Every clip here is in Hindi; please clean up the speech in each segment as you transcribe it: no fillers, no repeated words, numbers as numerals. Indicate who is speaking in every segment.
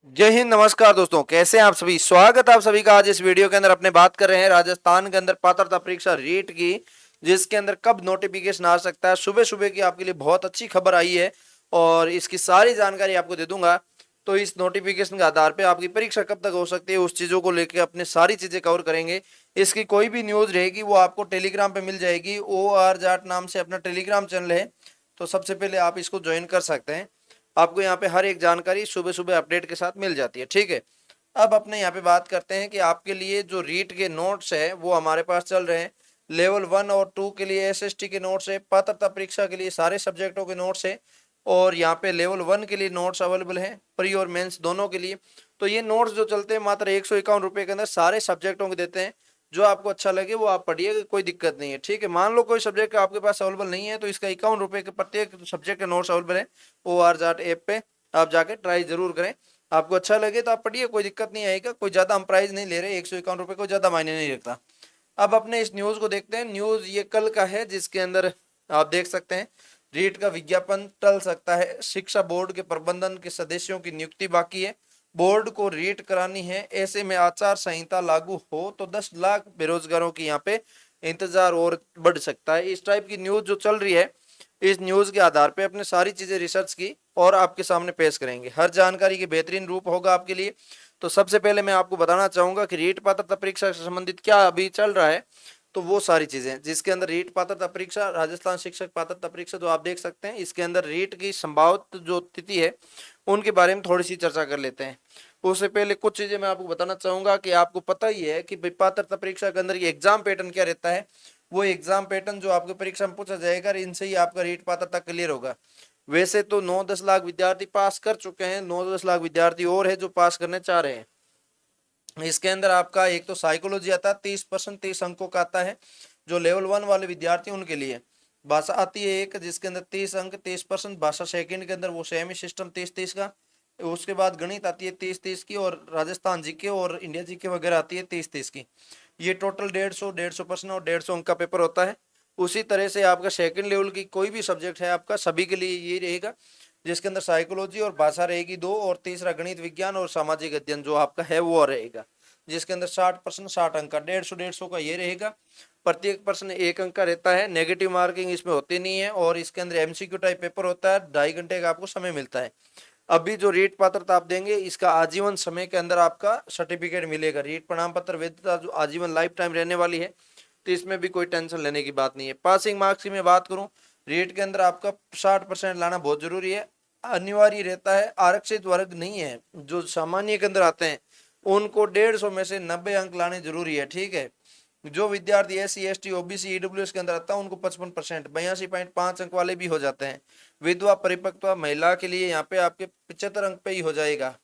Speaker 1: जय हिंद। नमस्कार दोस्तों, कैसे हैं आप सभी। स्वागत है आप सभी का। आज इस वीडियो के अंदर अपने बात कर रहे हैं राजस्थान के अंदर पात्रता परीक्षा रीट की, जिसके अंदर कब नोटिफिकेशन आ सकता है। सुबह सुबह की आपके लिए बहुत अच्छी खबर आई है और इसकी सारी जानकारी आपको दे दूंगा। तो इस नोटिफिकेशन के आधार पे आपकी परीक्षा कब तक हो सकती है, उस चीजों को लेकर अपने सारी चीजें कवर करेंगे। इसकी कोई भी न्यूज रहेगी वो आपको टेलीग्राम पे मिल जाएगी। OR जाट नाम से अपना टेलीग्राम चैनल है, तो सबसे पहले आप इसको ज्वाइन कर सकते हैं। आपको यहाँ पे हर एक जानकारी सुबह सुबह अपडेट के साथ मिल जाती है। ठीक है, अब अपने यहाँ पे बात करते हैं कि आपके लिए जो रीट के नोट्स है वो हमारे पास चल रहे हैं। लेवल 1 और 2 के लिए SST के नोट्स है, पात्रता परीक्षा के लिए सारे सब्जेक्टों के नोट्स है, और यहाँ पे लेवल 1 के लिए नोट्स अवेलेबल है, प्री और मेंस दोनों के लिए। तो ये नोट्स जो चलते हैं मात्र 151 रुपये के अंदर सारे सब्जेक्टों के देते हैं। जो आपको अच्छा लगे वो आप पढ़िए, कोई दिक्कत नहीं है। ठीक है, मान लो कोई सब्जेक्ट आपके पास अवेलेबल नहीं है तो इसका 51 रुपये के प्रत्येक सब्जेक्ट के नोट्स अवेलेबल है। OR जाट ऐप पे आप जाके ट्राई जरूर करें। आपको अच्छा लगे तो आप पढ़िए, कोई दिक्कत नहीं आएगा। कोई ज्यादा हम प्राइस नहीं ले रहे, 151 रुपये को ज्यादा मायने नहीं रखता। अब अपने इस न्यूज को देखते हैं। न्यूज ये कल का है, जिसके अंदर आप देख सकते हैं रीट का विज्ञापन टल सकता है। शिक्षा बोर्ड के प्रबंधन के सदस्यों की नियुक्ति बाकी है। बोर्ड को रीट करानी है, ऐसे में आचार संहिता लागू हो तो 10 लाख बेरोजगारों की यहाँ पे इंतजार और बढ़ सकता है। इस टाइप की न्यूज जो चल रही है, इस न्यूज के आधार पे अपने सारी चीजें रिसर्च की और आपके सामने पेश करेंगे। हर जानकारी के बेहतरीन रूप होगा आपके लिए। तो सबसे पहले मैं आपको बताना चाहूंगा कि रीट पात्रता परीक्षा से संबंधित क्या अभी चल रहा है। तो वो सारी चीजें जिसके अंदर रीट पात्रता परीक्षा, राजस्थान शिक्षक पात्रता परीक्षा जो आप देख सकते हैं, इसके अंदर रीट की संभावित जो तिथि है उनके बारे में थोड़ी सी चर्चा कर लेते हैं। उससे पहले कुछ चीजें मैं आपको बताना चाहूंगा कि आपको पता ही है कि पात्रता परीक्षा के अंदर ये एग्जाम पैटर्न क्या रहता है। वो एग्जाम पैटर्न जो आपके परीक्षा में पूछा जाएगा, इनसे ही आपका रीट पात्रता क्लियर होगा। वैसे तो 9-10 लाख विद्यार्थी पास कर चुके हैं, 9-10 लाख विद्यार्थी और है जो पास करने चाह रहे हैं। इसके अंदर आपका एक तो साइकोलॉजी आता है, 30% 30 अंकों का आता है जो लेवल 1 वाले विद्यार्थी उनके लिए। भाषा आती है एक, जिसके अंदर 30 अंक, 30%। भाषा सेकंड के अंदर वो सेमी सिस्टम 30-30 का। उसके बाद गणित आती है 30-30 की, और राजस्थान जीके और इंडिया जीके वगैरह आती है 30-30 की। ये टोटल 150 और 150 अंक का पेपर होता है। उसी तरह से आपका सेकंड लेवल की कोई भी सब्जेक्ट है आपका, सभी के लिए ये रहेगा, जिसके अंदर साइकोलॉजी और भाषा रहेगी 2, और तीसरा गणित विज्ञान और सामाजिक अध्ययन जो आपका है वो रहेगा, जिसके अंदर 60% 60 अंक का, 150 का ये रहेगा। प्रत्येक प्रश्न 1 अंक का रहता है। नेगेटिव मार्किंग इसमें होती नहीं है, और इसके अंदर MCQ टाइप पेपर होता है। 2.5 घंटे का आपको समय मिलता है। अभी जो रीट पात्रता आप देंगे, इसका आजीवन समय के अंदर आपका सर्टिफिकेट मिलेगा। रीट प्रमाण पत्र वैधता जो आजीवन लाइफ टाइम रहने वाली है, तो इसमें भी कोई टेंशन लेने की बात नहीं है। पासिंग मार्क्स की मैं बात करूं, रीट के अंदर आपका 60% लाना बहुत जरूरी है, अनिवार्य रहता है। आरक्षित वर्ग नहीं है, जो सामान्य के अंदर आते हैं उनको 150 में से 90 अंक लाने जरूरी है। ठीक है, जो विद्यार्थी SC ST OBC EWS के अंदर आता है उनको 55%, 82.5 अंक वाले भी हो जाते हैं। विधवा परिपक्व महिला के लिए यहाँ पे आपके 75 अंक पे ही हो जाएगा।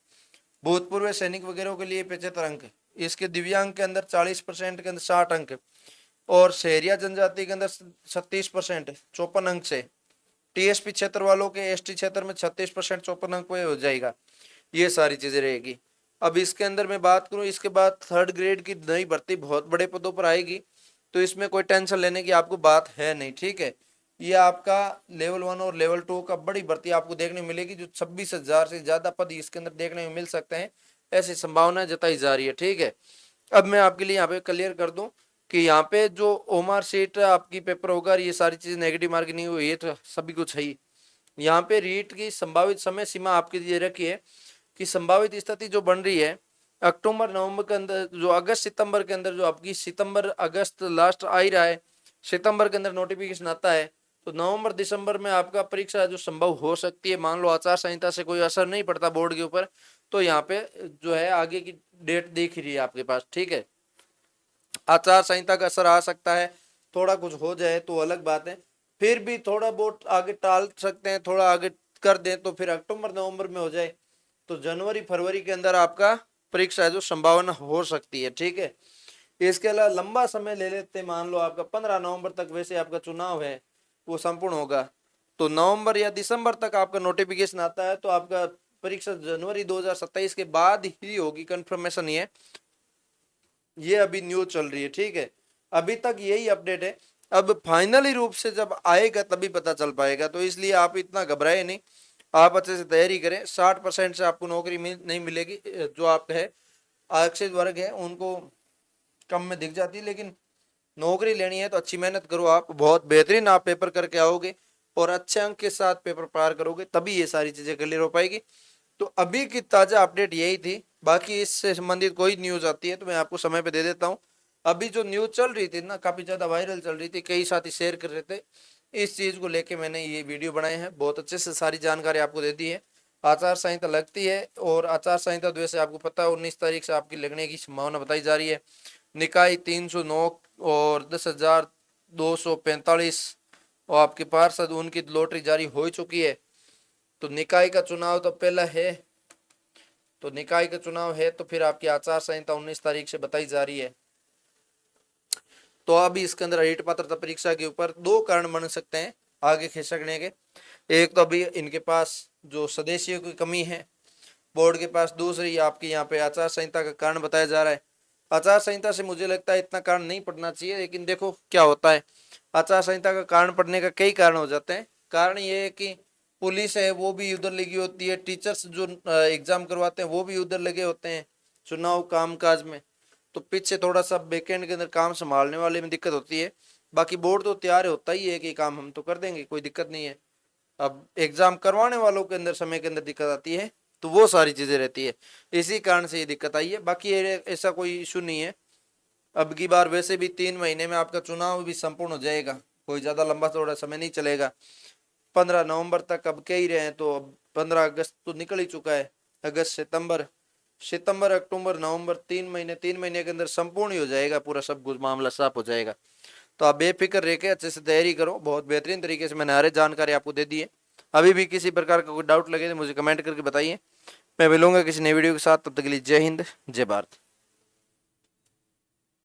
Speaker 1: भूतपूर्व सैनिक वगैरह के लिए 75 अंक। इसके दिव्यांग के अंदर 40% के अंदर 60 अंक, और शहरिया जनजाति के अंदर 37%, 54 अंक से। TSP क्षेत्र वालों के ST क्षेत्र में 36%, 54 अंक पे हो जाएगा। ये सारी चीजें रहेगी। अब इसके अंदर मैं बात करूं, इसके बाद थर्ड ग्रेड की नई भर्ती बहुत बड़े पदों पर आएगी, तो इसमें कोई टेंशन लेने की आपको बात है नहीं। ठीक है, ये आपका लेवल 1 और लेवल 2 का बड़ी भर्ती आपको देखने को मिलेगी, जो 26,000 से ज्यादा पद इसके अंदर देखने को मिल सकते हैं, ऐसी संभावना जताई जा रही है। ठीक है, अब मैं आपके लिए यहाँ पे क्लियर कर दूं कि यहाँ पे जो ओमार सीट आपकी पेपर होगा, ये सारी चीजें नेगेटिव मार्किंग नहीं हुई है, तो सभी कुछ है ही। यहाँ पे रीट की संभावित समय सीमा आपके लिए रखी है कि संभावित स्थिति जो बन रही है अक्टूबर नवंबर के अंदर, जो अगस्त सितंबर के अंदर, जो आपकी सितंबर अगस्त लास्ट आ ही रहा है, सितंबर के अंदर नोटिफिकेशन आता है, तो नवंबर दिसंबर में आपका परीक्षा जो संभव हो सकती है। मान लो आचार संहिता से कोई असर नहीं पड़ता बोर्ड के ऊपर, तो यहाँ पे जो है आगे की डेट देख रही है आपके पास। ठीक है, आचार संहिता का असर आ सकता है, थोड़ा कुछ हो जाए तो अलग बात है, फिर भी थोड़ा बहुत आगे टाल सकते हैं, थोड़ा आगे कर दें तो फिर अक्टूबर नवंबर में हो जाए, तो जनवरी फरवरी के अंदर आपका परीक्षा है जो संभावना हो सकती है। ठीक है, इसके अलावा लंबा समय ले लेते हैं, मान लो आपका 15 नवंबर तक वैसे आपका चुनाव है वो संपूर्ण होगा, तो नवंबर या दिसंबर तक आपका नोटिफिकेशन आता है, तो आपका परीक्षा जनवरी 2027 के बाद ही होगी, कंफर्मेशन ये अभी न्यूज चल रही है। ठीक है, अभी तक यही अपडेट है। अब फाइनली रूप से जब आएगा तभी पता चल पाएगा, तो इसलिए आप इतना घबराए नहीं। आप अच्छे से तैयारी करें। 60% से आपको नौकरी नहीं मिलेगी। जो आपका है आरक्षित वर्ग है उनको कम में दिख जाती है, लेकिन नौकरी लेनी है तो अच्छी मेहनत करो। आप बहुत बेहतरीन आप पेपर करके आओगे और अच्छे अंक के साथ पेपर पार करोगे, तभी ये सारी चीजें क्लियर हो पाएगी। तो अभी की ताजा अपडेट यही थी। बाकी इससे संबंधित कोई न्यूज आती है तो मैं आपको समय पे दे देता हूँ। अभी जो न्यूज चल रही थी ना, काफी ज्यादा वायरल चल रही थी, कई साथी शेयर कर रहे थे, इस चीज को लेके मैंने ये वीडियो बनाए हैं। बहुत अच्छे से सारी जानकारी आपको दे दी है। आचार संहिता लगती है और आचार संहिता तो वैसे आपको पता है 19 तारीख से आपकी लगने की संभावना बताई जा रही है। निकाय 309 और 10,245 और आपके पार्षद उनकी लॉटरी जारी हो चुकी है। तो निकाय का चुनाव तो पहला है, तो निकाय का चुनाव है तो फिर आपकी आचार संहिता 19 तारीख से बताई जा रही है। तो अभी इसके अंदर रीट पात्रता परीक्षा के ऊपर दो कारण बन सकते हैं आगे खिसकने के। एक तो अभी इनके पास जो सदस्यों की कमी है बोर्ड के पास, दूसरी आपकी यहाँ पे आचार संहिता का कारण बताया जा रहा है। आचार संहिता से मुझे लगता है इतना कारण नहीं पड़ना चाहिए, लेकिन देखो क्या होता है। आचार संहिता का कारण पड़ने का कई कारण हो जाते हैं। कारण ये है कि पुलिस है वो भी उधर लगी होती है, टीचर्स जो एग्जाम करवाते हैं वो भी उधर लगे होते हैं चुनाव कामकाज में। तो पीछे थोड़ा सा बैकएंड के अंदर काम संभालने वाले में दिक्कत होती है। बाकी बोर्ड तो तैयार होता ही है कि काम हम तो कर देंगे, कोई दिक्कत नहीं है। अब एग्जाम करवाने वालों के अंदर समय के अंदर दिक्कत आती है, तो वो सारी चीजें रहती है, इसी कारण से ये दिक्कत आई है। बाकी ऐसा कोई इशू नहीं है। अब की बार वैसे भी 3 महीने में आपका चुनाव भी संपूर्ण हो जाएगा, कोई ज्यादा लंबा थोड़ा समय नहीं चलेगा। 15 नवंबर तक अब कह ही रहे हैं, तो अब 15 अगस्त तो निकल ही चुका है। अगस्त सितंबर सितंबर अक्टूबर नवंबर 3 महीने, 3 महीने के अंदर संपूर्ण ही हो जाएगा, पूरा सब कुछ मामला साफ हो जाएगा। तो आप बेफिक्र रह के अच्छे से तैयारी करो। बहुत बेहतरीन तरीके से मैंने हर जानकारी आपको दे दी है। अभी भी किसी प्रकार का कोई डाउट लगे तो मुझे कमेंट करके बताइए। मैं मिलूंगा किसी नई वीडियो के साथ, तब तक के लिए जय हिंद जय भारत।